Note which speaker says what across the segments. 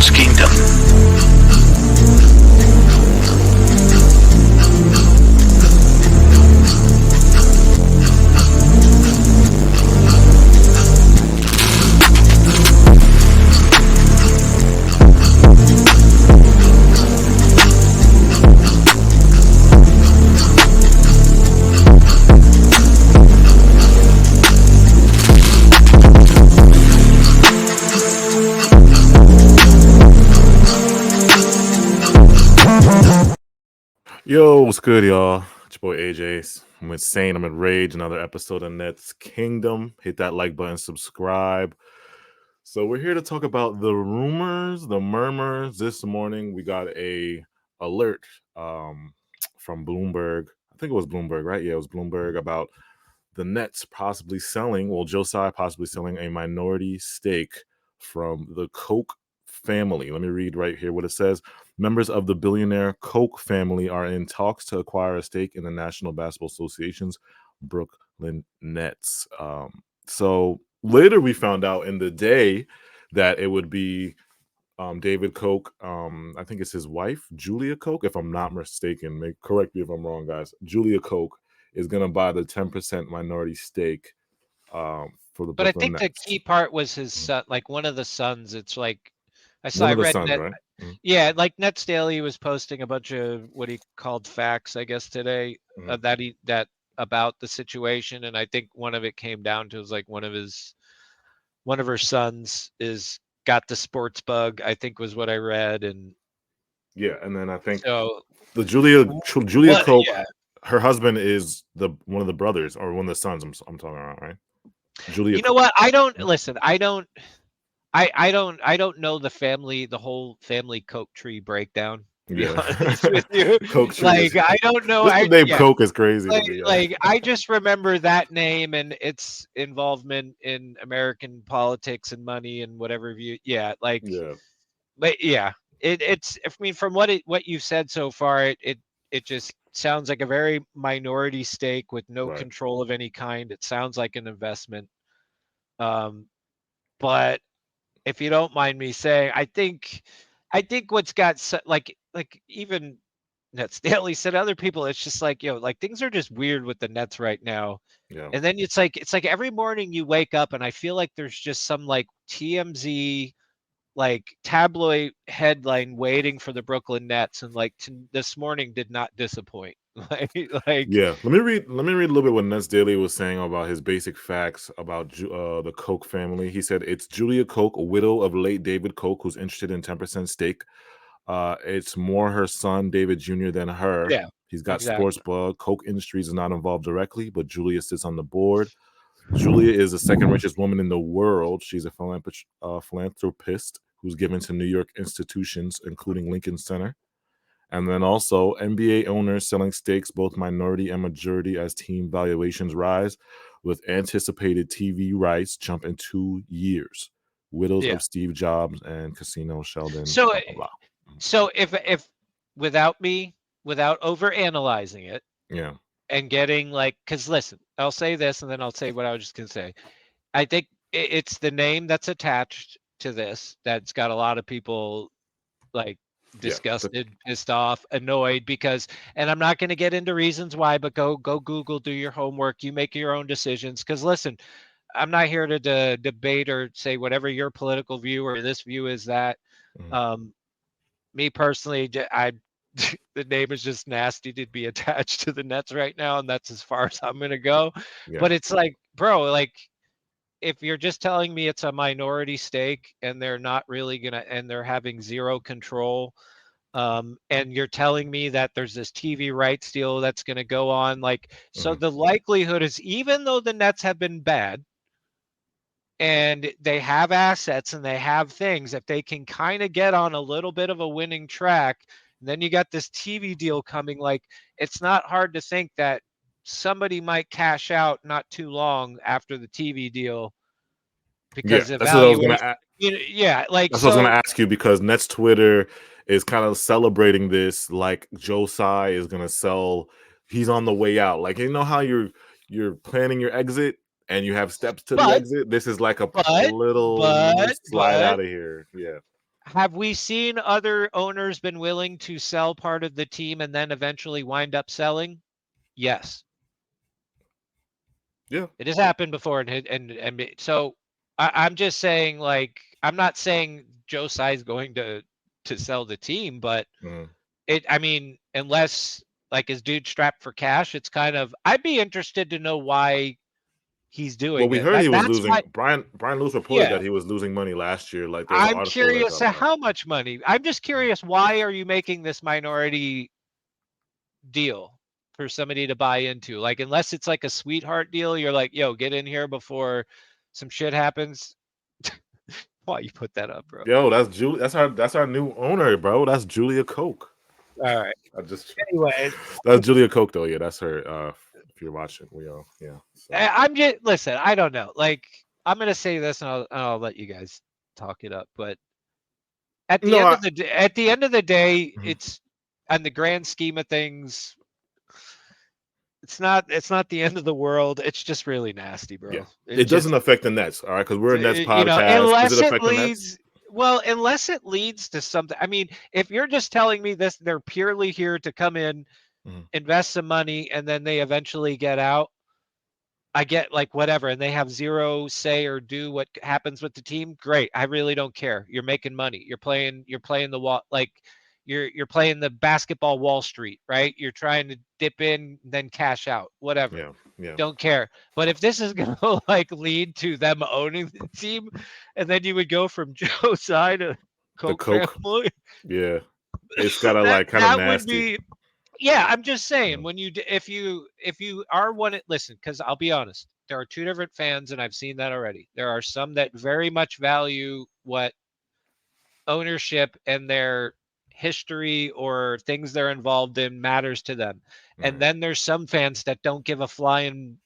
Speaker 1: Nets Kingdom.
Speaker 2: Yo, what's good, y'all? It's your boy AJ. I'm insane. I'm in rage. Another episode of Nets Kingdom. Hit that like button, subscribe. So we're here to talk about the rumors, the murmurs. This morning we got a alert from Bloomberg. I think it was Bloomberg, right? Yeah, it was Bloomberg about the Nets possibly selling. Well, Josiah possibly selling a minority stake from the Koch family. Let me read right here what it says. Members of the billionaire Koch family are in talks to acquire a stake in the National Basketball Association's Brooklyn Nets. So later we found out in the day that it would be David Koch. I think it's his wife, Julia Koch, if I'm not mistaken. Correct me if I'm wrong, guys. Julia Koch is going to buy the 10% minority stake for the
Speaker 3: But I
Speaker 2: Brooklyn
Speaker 3: think the
Speaker 2: Nets.
Speaker 3: key part was his son, like one of the sons. It's like
Speaker 2: One
Speaker 3: I
Speaker 2: of the
Speaker 3: read
Speaker 2: sons,
Speaker 3: Net,
Speaker 2: right? Mhm.
Speaker 3: yeah, like Nets Daily was posting a bunch of what he called facts, I guess today
Speaker 2: Mhm.
Speaker 3: that about the situation, and I think one of it came down to was like one of her sons is got the sports bug, I think was what I read, and
Speaker 2: Yeah, and then I think
Speaker 3: so
Speaker 2: the Julia
Speaker 3: what?
Speaker 2: Koch,
Speaker 3: Yeah,
Speaker 2: her husband is the one of the brothers or one of the sons. I'm talking about, right? Julia
Speaker 3: you know
Speaker 2: Koch.
Speaker 3: what? I don't
Speaker 2: Mhm.
Speaker 3: listen. I don't know the whole family Coke tree breakdown, to be
Speaker 2: Yeah,
Speaker 3: honest with you.
Speaker 2: Koch tree is
Speaker 3: Like, I don't know,
Speaker 2: just the
Speaker 3: I
Speaker 2: name
Speaker 3: yeah,
Speaker 2: Koch is crazy to me.
Speaker 3: I just remember that name and its involvement in American politics and money and whatever you yeah, like,
Speaker 2: Yeah,
Speaker 3: but yeah, it's I mean, from what you've said so far, it just sounds like a very minority stake with no
Speaker 2: right.
Speaker 3: control of any kind. It sounds like an investment. Um, but if you don't mind me saying, I think what's got like even Nets Daily said other people, it's just like, like things are just weird with the Nets right now.
Speaker 2: Yeah,
Speaker 3: And then it's like every morning you wake up and I feel like there's just some like TMZ like tabloid headline waiting for the Brooklyn Nets, and like this morning did not disappoint. like like
Speaker 2: yeah. Let me read a little bit what Nets Daily was saying about his basic facts about the Koch family. He said it's Julia Koch, a widow of late David Koch, who's interested in 10% stake. It's more her son David Jr. than her.
Speaker 3: yeah,
Speaker 2: He's got sports
Speaker 3: exactly.
Speaker 2: bug. Koch Industries is not involved directly, but Julia sits on the board. Julia is the second richest woman in the world. She's a philanthropist who's given to New York institutions, including Lincoln Center. And then also NBA owners selling stakes, both minority and majority, as team valuations rise, with anticipated TV rights jump in 2 years. Widows
Speaker 3: Yeah.
Speaker 2: of Steve Jobs and Casino Sheldon,
Speaker 3: So
Speaker 2: blah, blah, blah.
Speaker 3: so if without me without over analyzing it
Speaker 2: Yeah.
Speaker 3: and getting like, because listen, I'll say this and then I'll say what I was just gonna say. I think it's the name that's attached to this that's got a lot of people like
Speaker 2: Yeah.
Speaker 3: disgusted, pissed off, annoyed because, and I'm not going to get into reasons why, but go Google, do your homework, you make your own decisions. Because listen, I'm not here to debate or say whatever your political view or this view is that.
Speaker 2: Mhm.
Speaker 3: Um, Me personally, I the name is just nasty to be attached to the Nets right now, and that's as far as I'm gonna go.
Speaker 2: Yeah.
Speaker 3: But it's like, bro, like if you're just telling me it's a minority stake and they're not really gonna and they're having zero control, and you're telling me that there's this TV rights deal that's gonna go on, like, so
Speaker 2: Mhm.
Speaker 3: the likelihood is even though the Nets have been bad and they have assets and they have things, if they can kind of get on a little bit of a winning track, and then you got this TV deal coming, like it's not hard to think that somebody might cash out not too long after the TV deal
Speaker 2: Yeah.
Speaker 3: because the
Speaker 2: That's what I was gonna.
Speaker 3: valuation, yeah, like
Speaker 2: That's what I was gonna
Speaker 3: so.
Speaker 2: ask you because Nets Twitter is kind of celebrating this, like Josiah is gonna sell. He's on the way out. Like you know how you're planning your exit and you have steps to the
Speaker 3: But
Speaker 2: exit. This is like a
Speaker 3: but
Speaker 2: little let me
Speaker 3: but
Speaker 2: slide
Speaker 3: but
Speaker 2: out of here. Yeah.
Speaker 3: have we seen other owners been willing to sell part of the team and then eventually wind up selling? Yes.
Speaker 2: Yeah.
Speaker 3: It has happened before, so I'm just saying, like, I'm not saying Joe Tsai's going to sell the team, but
Speaker 2: Mhm.
Speaker 3: I mean, unless like his dude strapped for cash, it's kind of, I'd be interested to know why he's
Speaker 2: Well,
Speaker 3: doing
Speaker 2: we
Speaker 3: it.
Speaker 2: heard he was
Speaker 3: That's
Speaker 2: losing.
Speaker 3: my
Speaker 2: Brian Lewis reported
Speaker 3: yeah.
Speaker 2: that he was losing money last year. Like there was an
Speaker 3: I'm
Speaker 2: article that
Speaker 3: curious
Speaker 2: dropped
Speaker 3: to
Speaker 2: that.
Speaker 3: how much money. I'm just curious, why are you making this minority deal for somebody to buy into? Like, unless it's like a sweetheart deal, you're like, yo, get in here before some shit happens. Why you put that up, bro?
Speaker 2: Yo, that's Julie. That's our new owner, bro. That's Julia Koch.
Speaker 3: All right.
Speaker 2: I just
Speaker 3: Anyway,
Speaker 2: that's Julia Koch though. Yeah, that's her. If you're watching, yeah. So
Speaker 3: I'm just, listen, I don't know. Like, I'm gonna say this, and I'll let you guys talk it up. But at the
Speaker 2: no,
Speaker 3: end of the day,
Speaker 2: mhm.
Speaker 3: it's, on the grand scheme of things, it's not the end of the world. It's just really nasty,
Speaker 2: Yeah,
Speaker 3: bro. It
Speaker 2: it doesn't
Speaker 3: just,
Speaker 2: affect the Nets, all right? Because we're a Nets podcast. Does it
Speaker 3: unless it
Speaker 2: affect the Nets?
Speaker 3: leads, well, unless it leads to something. I mean, if you're just telling me this, they're purely here to come in,
Speaker 2: Mhm.
Speaker 3: invest some money, and then they eventually get out, I get, like, whatever, and they have zero say or do what happens with the team. Great. I really don't care. You're making money. You're playing the wall, like, you're playing the basketball Wall Street, right? You're trying to dip in, then cash out. Whatever.
Speaker 2: Yeah.
Speaker 3: Don't care. But if this is gonna like lead to them owning the team, and then you would go from Joe Tsai to
Speaker 2: The
Speaker 3: Koch
Speaker 2: Koch,
Speaker 3: family,
Speaker 2: yeah, it's gotta
Speaker 3: that
Speaker 2: like kind of
Speaker 3: that would
Speaker 2: nasty.
Speaker 3: be, yeah, I'm just saying,
Speaker 2: Yeah.
Speaker 3: when if you are one, listen, because I'll be honest, there are two different fans, and I've seen that already. There are some that very much value what ownership and their history or things they're involved in matters to them, and
Speaker 2: Mhm.
Speaker 3: then there's some fans that don't give a flying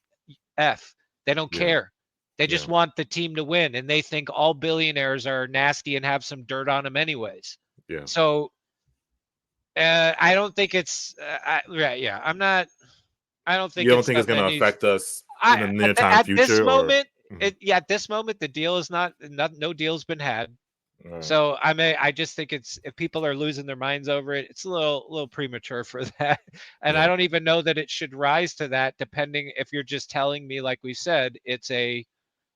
Speaker 3: f. They don't
Speaker 2: Yeah,
Speaker 3: care. They just
Speaker 2: yeah,
Speaker 3: want the team to win, and they think all billionaires are nasty and have some dirt on them anyways.
Speaker 2: yeah.
Speaker 3: So I don't think it's right. Yeah, I'm not. I don't
Speaker 2: You
Speaker 3: think
Speaker 2: don't
Speaker 3: it's
Speaker 2: think it's
Speaker 3: something
Speaker 2: gonna
Speaker 3: that needs.
Speaker 2: affect us in
Speaker 3: I
Speaker 2: the near time
Speaker 3: at this
Speaker 2: future, or?
Speaker 3: moment,
Speaker 2: Mhm.
Speaker 3: at this moment, the deal is not, no deal's been had.
Speaker 2: All right.
Speaker 3: So I just think it's, if people are losing their minds over it, it's a little premature for that. And I
Speaker 2: Yeah,
Speaker 3: don't even know that it should rise to that. Depending, if you're just telling me, like we said, it's a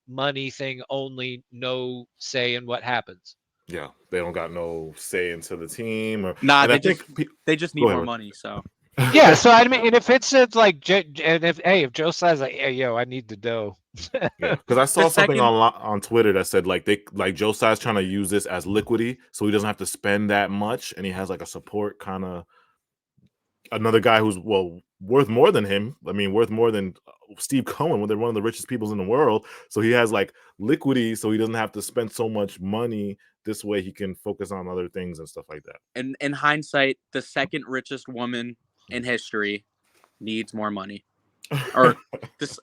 Speaker 3: money thing only, no say in what happens.
Speaker 2: yeah. They don't got no say into the team, or
Speaker 1: Nah,
Speaker 2: and I
Speaker 1: they
Speaker 2: think.
Speaker 1: just they just
Speaker 2: Go
Speaker 1: need more
Speaker 2: ahead.
Speaker 1: money. So
Speaker 3: Yeah, so I mean, and if it says like, and if Joe says like, hey, yo, I need the dough.
Speaker 2: Yeah, because I
Speaker 1: the
Speaker 2: saw something
Speaker 1: second,
Speaker 2: on Twitter that said like Joe Tsai's trying to use this as liquidity, so he doesn't have to spend that much, and he has like a support kind of another guy who's worth more than him. I mean, worth more than Steve Cohen, when they're one of the richest people in the world. So he has like liquidity, so he doesn't have to spend so much money. This way, he can focus on other things and stuff like that.
Speaker 1: in hindsight, the second richest woman in history needs more money, or this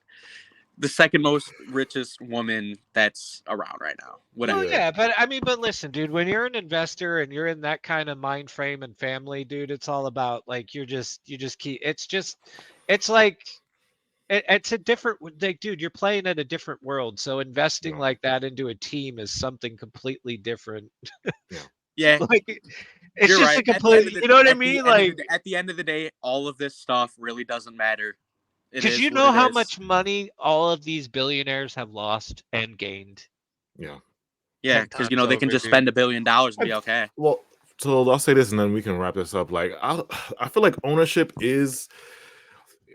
Speaker 1: the second most richest woman that's around right now.
Speaker 3: Well,
Speaker 1: Whatever.
Speaker 2: Yeah,
Speaker 3: yeah, but I mean, but listen, dude, when you're an investor and you're in that kind of mind frame and family, dude, it's all about, like, you just keep. It's like, it's a different, like, dude, you're playing in a different world. So investing
Speaker 2: yeah,
Speaker 3: like that into a team is something completely different.
Speaker 2: yeah,
Speaker 1: Yeah,
Speaker 3: Like, it's
Speaker 1: you're
Speaker 3: just
Speaker 1: right.
Speaker 3: a complete, you know what I mean? Like,
Speaker 1: At the end of the day, all of this stuff really doesn't matter. It
Speaker 3: because
Speaker 1: is
Speaker 3: you
Speaker 1: what
Speaker 3: know
Speaker 1: it
Speaker 3: how
Speaker 1: is.
Speaker 3: much money all of these billionaires have lost and gained
Speaker 2: yeah.
Speaker 1: Yeah,
Speaker 3: 10
Speaker 1: because
Speaker 3: times
Speaker 1: they can
Speaker 3: over,
Speaker 1: just
Speaker 3: dude.
Speaker 1: spend $1 billion and
Speaker 2: I,
Speaker 1: be okay.
Speaker 2: well, so I'll say this, and then we can wrap this up. Like, I feel like ownership is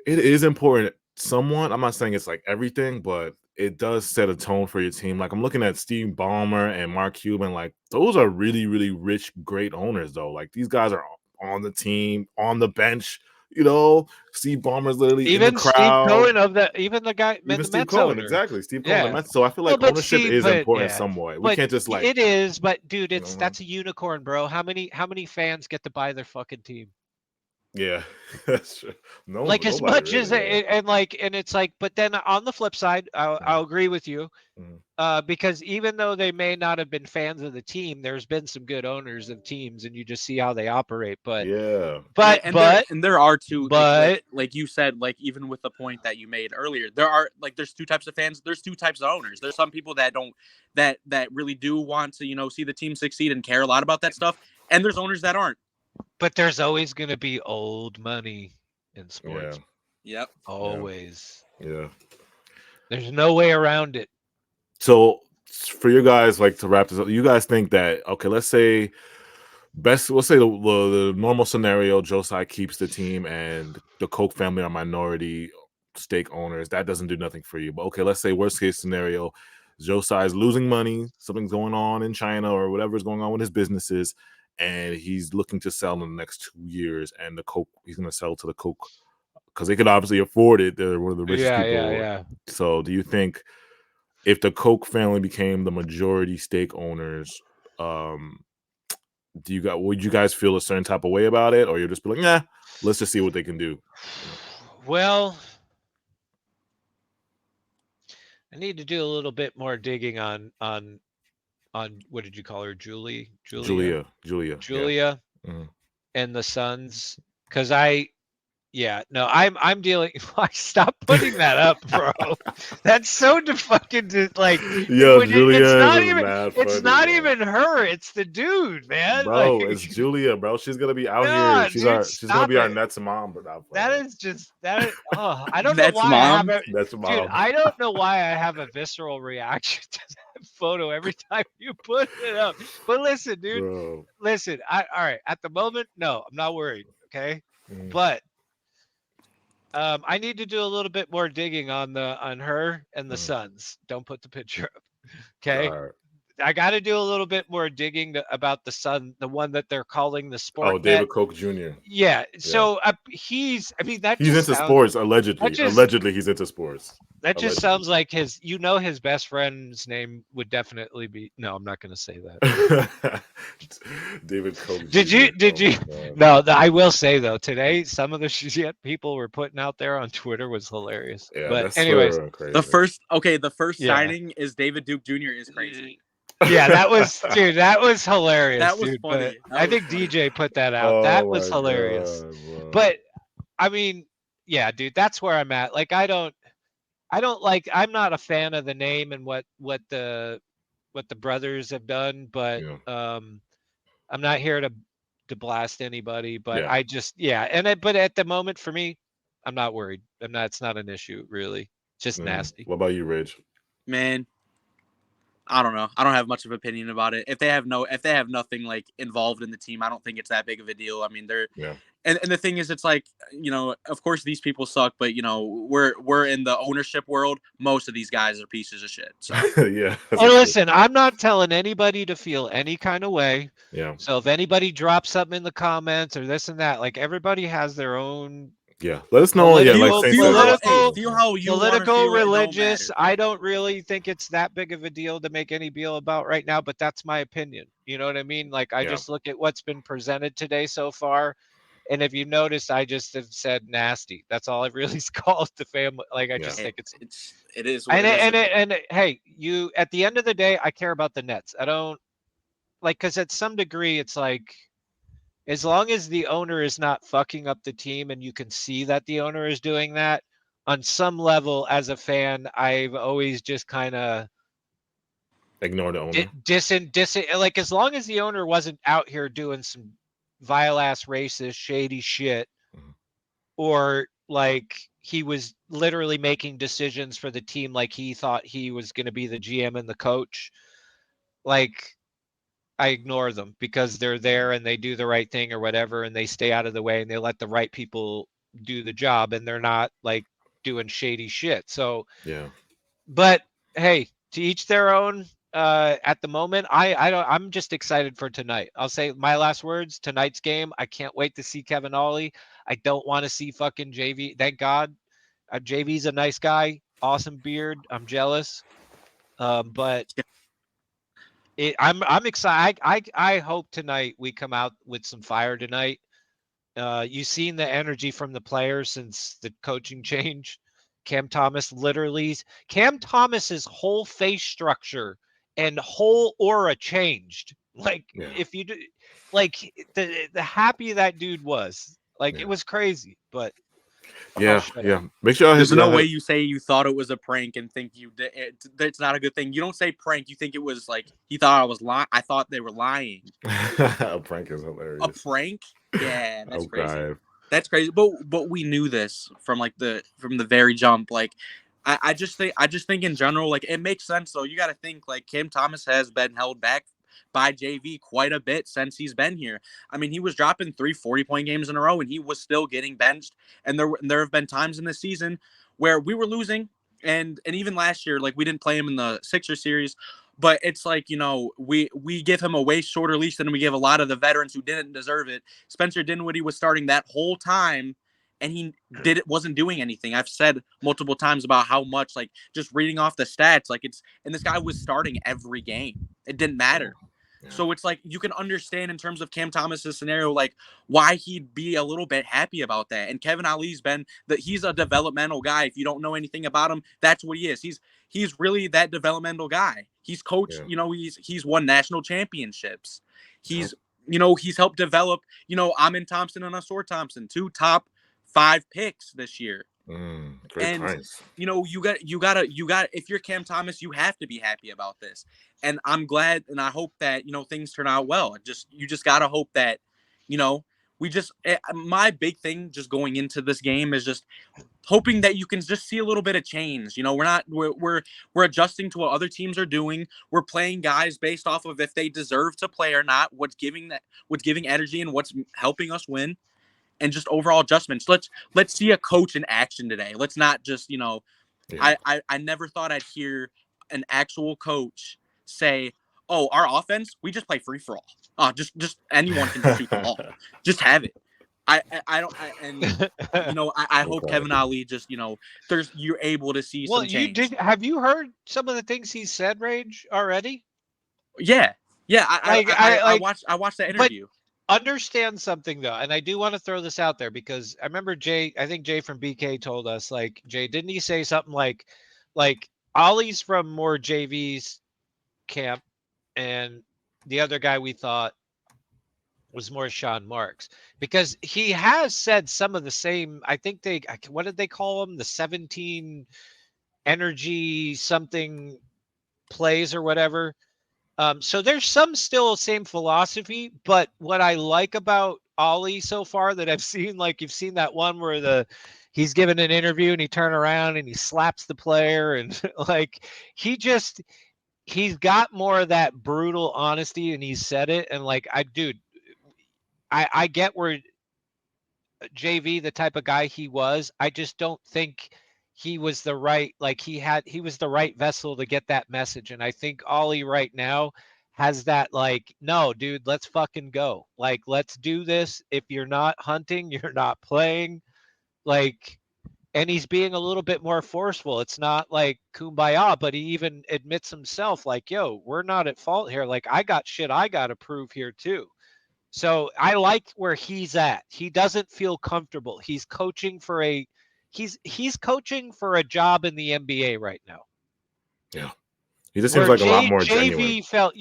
Speaker 2: important somewhat. I'm not saying it's like everything, but it does set a tone for your team. Like I'm looking at Steve Ballmer and Mark Cuban, like those are really, really rich, great owners, though. Like these guys are on the team, on the bench. Steve Ballmer's literally in the
Speaker 3: Even Steve
Speaker 2: crowd.
Speaker 3: Cohen, even the guy,
Speaker 2: Even
Speaker 3: the
Speaker 2: Steve
Speaker 3: Mets
Speaker 2: Cohen,
Speaker 3: owner.
Speaker 2: exactly. Steve Cohen, the
Speaker 3: Yeah.
Speaker 2: Mets. So I feel
Speaker 3: Well,
Speaker 2: like
Speaker 3: but
Speaker 2: ownership
Speaker 3: Steve,
Speaker 2: is
Speaker 3: but
Speaker 2: important
Speaker 3: yeah,
Speaker 2: some way. We
Speaker 3: but
Speaker 2: can't just like,
Speaker 3: it is. But dude,
Speaker 2: you know,
Speaker 3: that's a unicorn, bro. How many fans get to buy their fucking team?
Speaker 2: Yeah, that's true. No,
Speaker 3: Like as
Speaker 2: nobody
Speaker 3: much as
Speaker 2: really. Yeah.
Speaker 3: and it's like, but then on the flip side, I'll agree with you.
Speaker 2: Mhm.
Speaker 3: Because even though they may not have been fans of the team, there's been some good owners of teams, and you just see how they operate. But
Speaker 2: Yeah.
Speaker 1: Yeah,
Speaker 3: but
Speaker 1: and there are two
Speaker 3: but
Speaker 1: like you said, like even with the point that you made earlier, there are like there's two types of fans, there's two types of owners. There's some people that don't that really do want to, see the team succeed and care a lot about that stuff, and there's owners that aren't.
Speaker 3: there's always going to be old money in
Speaker 2: Yeah.
Speaker 3: sports.
Speaker 1: Yep.
Speaker 3: Always.
Speaker 2: Yeah.
Speaker 3: There's no way around it.
Speaker 2: So for you guys, like to wrap this up, you guys think that okay, let's say the normal scenario, Josiah keeps the team and the Koch family are minority stake owners. That doesn't do nothing for you. But okay, let's say worst case scenario, Josiah's losing money, something's going on in China or whatever's going on with his businesses, and he's looking to sell in the next 2 years, and he's going to sell to the Koch because they could obviously afford it. They're one of the richest people.
Speaker 3: Yeah.
Speaker 2: So do you think if the Koch family became the majority stake owners, would you guys feel a certain type of way about it, or you're just be like, nah, let's just see what they can do?
Speaker 3: Well, I need to do a little bit more digging on what did you call her, Julia,
Speaker 2: Julia. Yeah. Mhm.
Speaker 3: and the Sons, because I'm dealing. Stop putting that up, bro. That's so fucking like.
Speaker 2: Yo, Julia
Speaker 3: it's not
Speaker 2: is
Speaker 3: even.
Speaker 2: mad
Speaker 3: It's
Speaker 2: funny,
Speaker 3: not
Speaker 2: bro.
Speaker 3: even her. It's the dude, man.
Speaker 2: Bro,
Speaker 3: Like,
Speaker 2: it's Julia, bro. She's gonna be out
Speaker 3: nah,
Speaker 2: here.
Speaker 3: dude,
Speaker 2: She's gonna
Speaker 3: stop
Speaker 2: be our
Speaker 3: it.
Speaker 2: Nets mom, but not
Speaker 3: That
Speaker 2: funny.
Speaker 3: is just that. I don't know
Speaker 1: That's
Speaker 3: why I
Speaker 1: mom.
Speaker 3: have a
Speaker 2: That's
Speaker 3: dude.
Speaker 2: mom.
Speaker 3: I don't know why I have a visceral reaction to that photo every time you put it up. But listen, dude.
Speaker 2: Bro.
Speaker 3: Listen. All right. At the moment, no, I'm not worried. Okay,
Speaker 2: Mhm.
Speaker 3: but I need to do a little bit more digging on her and the
Speaker 2: Mhm.
Speaker 3: Sons. Don't put the picture up. Okay.
Speaker 2: All right.
Speaker 3: I got to do a little bit more digging about the son, the one that they're calling the
Speaker 2: Oh,
Speaker 3: Sportnet.
Speaker 2: David Koch Jr.
Speaker 3: Yeah.
Speaker 2: Yeah.
Speaker 3: So I mean, that
Speaker 2: He's
Speaker 3: just
Speaker 2: into
Speaker 3: sounds.
Speaker 2: sports, allegedly.
Speaker 3: just-
Speaker 2: Allegedly, he's into sports.
Speaker 3: That just
Speaker 2: Allegedly.
Speaker 3: sounds like his best friend's name would definitely be. No, I'm not going to say that.
Speaker 2: David Koch.
Speaker 3: Did you?
Speaker 2: Jr.
Speaker 3: Did
Speaker 2: Oh
Speaker 3: you?
Speaker 2: my God.
Speaker 3: No, I will say though, today some of the shit people were putting out there on Twitter was hilarious.
Speaker 2: Yeah,
Speaker 3: But
Speaker 2: that's
Speaker 3: anyways,
Speaker 2: crazy.
Speaker 1: The first
Speaker 3: Yeah.
Speaker 1: signing is David Duke Jr. is crazy.
Speaker 3: Yeah, that was dude. That was hilarious.
Speaker 1: That was
Speaker 3: dude,
Speaker 1: funny.
Speaker 3: But I think DJ put that out.
Speaker 2: Oh
Speaker 3: That was
Speaker 2: my
Speaker 3: hilarious.
Speaker 2: God, bro.
Speaker 3: But I mean, yeah, dude, that's where I'm at. Like, I don't like. I'm not a fan of the name and what the brothers have done. But
Speaker 2: Yeah.
Speaker 3: I'm not here to blast anybody. But
Speaker 2: Yeah.
Speaker 3: I just but at the moment for me, I'm not worried. I'm not. It's not an issue really. Just nasty.
Speaker 2: What about you, Ridge?
Speaker 1: Man, I don't know. I don't have much of an opinion about it. If they have nothing like involved in the team, I don't think it's that big of a deal. I mean, and the thing is, it's like, of course these people suck, but we're in the ownership world. Most of these guys are pieces of shit. So
Speaker 2: Yeah.
Speaker 3: Oh, listen, I'm not telling anybody to feel any kind of way.
Speaker 2: Yeah.
Speaker 3: So if anybody drops something in the comments or this and that, like everybody has their own.
Speaker 2: Yeah. Let us know. Yeah, like say
Speaker 1: feel how you
Speaker 3: political,
Speaker 1: feel,
Speaker 3: religious. I don't really think it's that big of a deal to make any deal about right now, but that's my opinion. You know what I mean? Like I just look at what's been presented today so far. And if you notice, I just have said nasty. That's all I've really called the family. Like I just think
Speaker 1: it is.
Speaker 3: And hey, you at the end of the day, I care about the Nets. I don't because at some degree, it's like as long as the owner is not fucking up the team, and you can see that the owner is doing that on some level. As a fan, I've always just kind of
Speaker 2: ignore the owner.
Speaker 3: like as long as the owner wasn't out here doing some vile ass racist shady shit or like he was literally making decisions for the team like he thought he was going to be the GM and the coach, like I ignore them because they're there and they do the right thing or whatever and they stay out of the way and they let the right people do the job and they're not like doing shady shit. So but hey, to each their own. At the moment, I'm just excited for tonight. I'll say my last words, tonight's game. I can't wait to see Kevin Ollie. I don't want to see fucking JV. Thank God. JV's a nice guy. Awesome beard. I'm jealous. But I'm excited. I hope tonight we come out with some fire tonight. You've seen the energy from the players since the coaching change. Cam Thomas's whole face structure and whole aura changed. Like if you do, like the happy that dude was, like it was crazy. But
Speaker 2: Yeah. Make sure
Speaker 1: there's no way you say you thought it was a prank and think you did. It's not a good thing. You don't say prank. You think it was like he thought I was lying. I thought they were lying.
Speaker 2: A prank is hilarious.
Speaker 1: A prank? Yeah, that's crazy. That's crazy. But we knew this from the very jump. Like I just think in general, like it makes sense though. You got to think like Cam Thomas has been held back by JV quite a bit since he's been here. I mean, he was dropping 3 40-point games in a row and he was still getting benched. And there have been times in the season where we were losing, and even last year, like we didn't play him in the Sixers series. But it's like, we give him a way shorter leash than we give a lot of the veterans who didn't deserve it. Spencer Dinwiddie was starting that whole time, and he wasn't doing anything. I've said multiple times about how much, like, just reading off the stats, like and this guy was starting every game. It didn't matter. Yeah. So it's like you can understand in terms of Cam Thomas's scenario, like why he'd be a little bit happy about that. And Kevin Ali's he's a developmental guy. If you don't know anything about him, that's what he is. He's really that developmental guy. He's coached, he's won national championships. He's helped develop, Amin Thompson and Asor Thompson, 2 top 5 picks this year.
Speaker 2: Great price.
Speaker 1: You got if you're Cam Thomas, you have to be happy about this. And I'm glad and I hope that, things turn out well. You just got to hope that, my big thing just going into this game is just hoping that you can just see a little bit of change. We're adjusting to what other teams are doing. We're playing guys based off of if they deserve to play or not, what's giving energy and what's helping us win. And just overall adjustments. Let's see a coach in action today. Let's not just, I never thought I'd hear an actual coach say, "Oh, our offense, we just play free for all. Just anyone can shoot the ball. Just have it." I hope Kevin Ali just, you're able to see some change.
Speaker 3: Have you heard some of the things he said, Rage, already?
Speaker 1: Yeah. I watched that interview.
Speaker 3: Understand something though, and I do want to throw this out there because I remember I think Jay from BK told us, like, Jay, didn't he say something like Ollie's from more JV's camp and the other guy we thought was more Sean Marks, because he has said some of the same. I think what did they call them? The 17 energy something plays or whatever. So there's some still same philosophy, but what I like about Ollie so far that I've seen, like you've seen that one where he's given an interview and he turned around and he slaps the player and like he's got more of that brutal honesty and he said it. And like, I get where JV, the type of guy he was, I just don't think he was the right, like he was the right vessel to get that message. And I think Ollie right now has that, like, no, dude, let's fucking go. Like, let's do this. If you're not hunting, you're not playing. Like, and he's being a little bit more forceful. It's not like kumbaya, but he even admits himself, like, yo, we're not at fault here. Like, I got shit I got to prove here too. So I like where he's at. He doesn't feel comfortable. He's coaching for he's coaching for a job in the NBA right now.
Speaker 2: Yeah. He just seems like a lot more
Speaker 3: JV
Speaker 2: genuine.
Speaker 3: felt,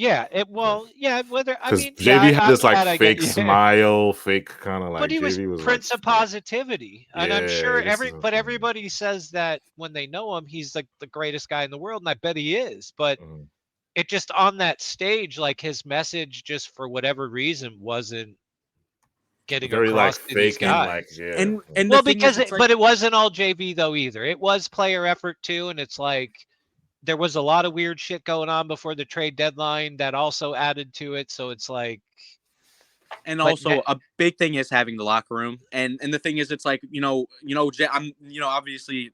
Speaker 3: whether, I mean,
Speaker 2: JV had this like fake smile, fake kind of like,
Speaker 3: but he
Speaker 2: JV was
Speaker 3: Prince
Speaker 2: like,
Speaker 3: of positivity. And I'm sure
Speaker 2: everybody
Speaker 3: says that when they know him, he's like the greatest guy in the world. And I bet he is, but it just on that stage, like his message just for whatever reason wasn't getting
Speaker 2: very
Speaker 3: across
Speaker 2: like
Speaker 3: to these guys.
Speaker 1: And
Speaker 3: well, because but it wasn't all JV though either. It was player effort too. And it's like, there was a lot of weird shit going on before the trade deadline that also added to it. So it's like,
Speaker 1: and also a big thing is having the locker room. And the thing is, it's like, obviously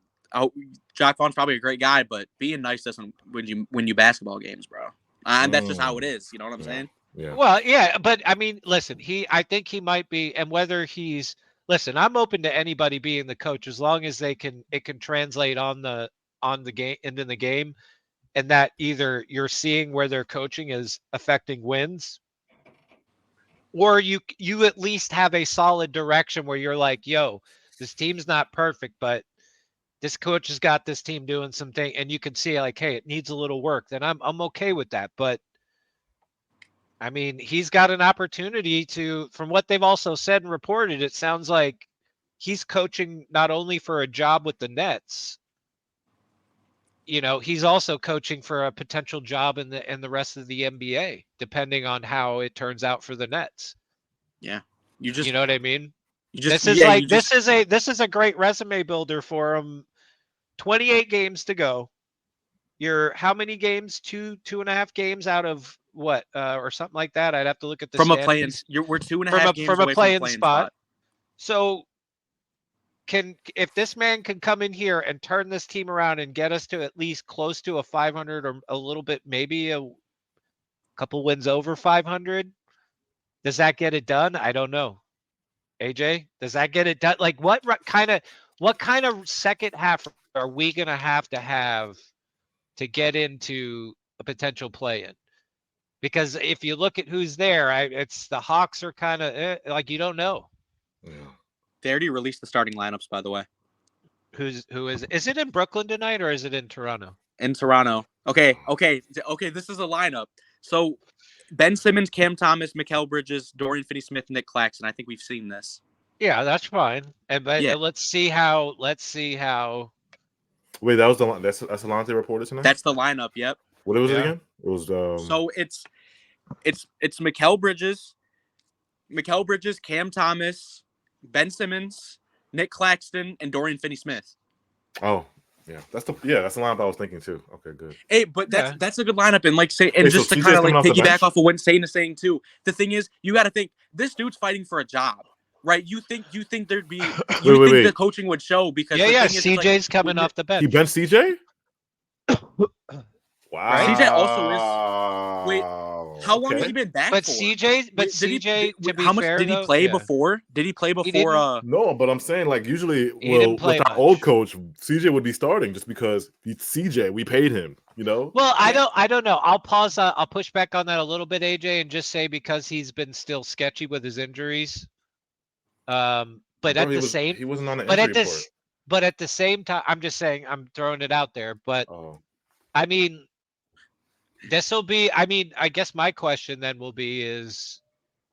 Speaker 1: Jack Vaughn's probably a great guy, but being nice doesn't win you basketball games, bro. And that's just how it is. You know what I'm saying?
Speaker 2: Yeah.
Speaker 3: Well, yeah, but I mean, listen, I think he might be, and whether listen, I'm open to anybody being the coach as long as it can translate on the game and in the game, and that either you're seeing where their coaching is affecting wins, Or you at least have a solid direction where you're like, yo, this team's not perfect, but this coach has got this team doing something, and you can see like, hey, it needs a little work. Then I'm okay with that. But I mean, he's got an opportunity to, from what they've also said and reported, it sounds like he's coaching not only for a job with the Nets, he's also coaching for a potential job in the rest of the NBA, depending on how it turns out for the Nets.
Speaker 1: Yeah.
Speaker 3: You know what I mean?
Speaker 1: This is
Speaker 3: this is a great resume builder for him. 28 games to go. You're how many games? 2.5 games out of what, or something like that. I'd have to look at the
Speaker 1: from a
Speaker 3: standings.
Speaker 1: we're 2.5 games
Speaker 3: from a
Speaker 1: away from
Speaker 3: play-in
Speaker 1: playing
Speaker 3: spot.
Speaker 1: spot.
Speaker 3: So if this man can come in here and turn this team around and get us to at least close to a 500 or a little bit, maybe a couple wins over 500, does that get it done? I don't know. AJ, does that get it done? Like what kind of second half are we going to have to get into a potential play-in? Because if you look at who's there, it's the Hawks are kind of like, you don't know.
Speaker 2: Yeah.
Speaker 1: They already released the starting lineups, by the way.
Speaker 3: Who is it in Brooklyn tonight or is it in Toronto?
Speaker 1: In Toronto. Okay. This is a lineup. So Ben Simmons, Cam Thomas, Mikal Bridges, Dorian Finney-Smith, Nick Claxton. I think we've seen this.
Speaker 3: Yeah, that's fine. But
Speaker 1: Yeah.
Speaker 3: let's see how.
Speaker 2: Wait, that was that's the lineup they reported tonight.
Speaker 1: That's the lineup. Yep.
Speaker 2: What was it again? It was
Speaker 1: So it's Mikal Bridges, Cam Thomas, Ben Simmons, Nick Claxton, and Dorian Finney-Smith.
Speaker 2: Oh, yeah. That's the lineup I was thinking too. Okay, good.
Speaker 1: Hey, but that's a good lineup, and like say, and
Speaker 2: Wait,
Speaker 1: just
Speaker 2: so
Speaker 1: to
Speaker 2: CJ's
Speaker 1: kind of like
Speaker 2: coming off the
Speaker 1: piggyback
Speaker 2: bench?
Speaker 1: off of what Satan is saying too. The thing is, you got to think this dude's fighting for a job, right? You think there'd be
Speaker 2: Wait.
Speaker 1: the coaching would show because
Speaker 3: CJ's coming off the bench.
Speaker 2: He benched CJ. Wow.
Speaker 3: Right?
Speaker 1: CJ also is. Wait, how long has he been back
Speaker 3: But
Speaker 1: for?
Speaker 3: CJ, to be
Speaker 1: how much
Speaker 3: fair,
Speaker 1: did he
Speaker 3: though,
Speaker 1: play before? Did he play before?
Speaker 2: No, but I'm saying like usually,
Speaker 3: didn't play
Speaker 2: with our
Speaker 3: much.
Speaker 2: old coach, CJ would be starting just because he's CJ. We paid him,
Speaker 3: Well, I don't know. I'll pause. I'll push back on that a little bit, AJ, and just say because he's been still sketchy with his injuries. But at the same,
Speaker 2: he wasn't on the injury report.
Speaker 3: But at the same time, I'm just saying, I'm throwing it out there. But I mean, this will be. I mean, I guess my question then will be: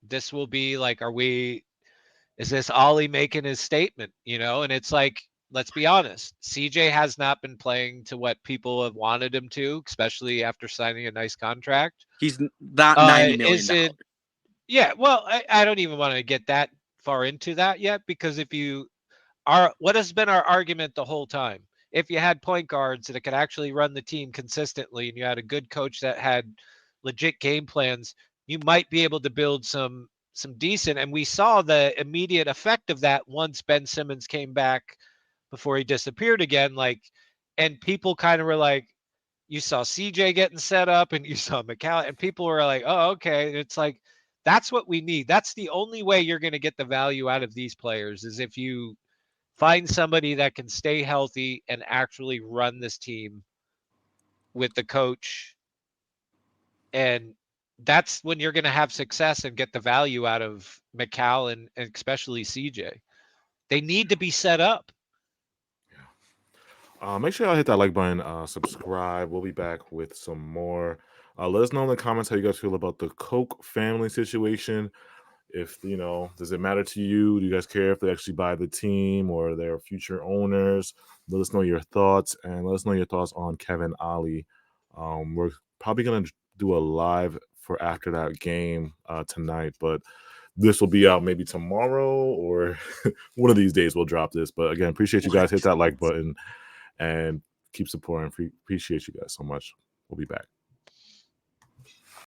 Speaker 3: this will be like, is this Ollie making his statement? And it's like, let's be honest. CJ has not been playing to what people have wanted him to, especially after signing a nice contract.
Speaker 1: He's not $90 million.
Speaker 3: Yeah, well, I don't even want to get that far into that yet, because what has been our argument the whole time? If you had point guards that could actually run the team consistently and you had a good coach that had legit game plans, you might be able to build some decent. And we saw the immediate effect of that once Ben Simmons came back before he disappeared again. And people kind of were like, you saw CJ getting set up and you saw Mikal, and people were like, oh, okay. And it's like, that's what we need. That's the only way you're going to get the value out of these players, is if you find somebody that can stay healthy and actually run this team with the coach. And that's when you're going to have success and get the value out of Mikal and especially CJ. They need to be set up.
Speaker 2: Make sure y'all hit that like button, subscribe. We'll be back with some more. Let us know in the comments how you guys feel about the Koch family situation. If does it matter to you? Do you guys care if they actually buy the team or their future owners? Let us know your thoughts, and let us know your thoughts on Kevin Ollie. We're probably gonna do a live for after that game tonight, but this will be out maybe tomorrow or one of these days we'll drop this. But again, appreciate you guys. Hit that like button and keep supporting. Appreciate you guys so much. We'll be back.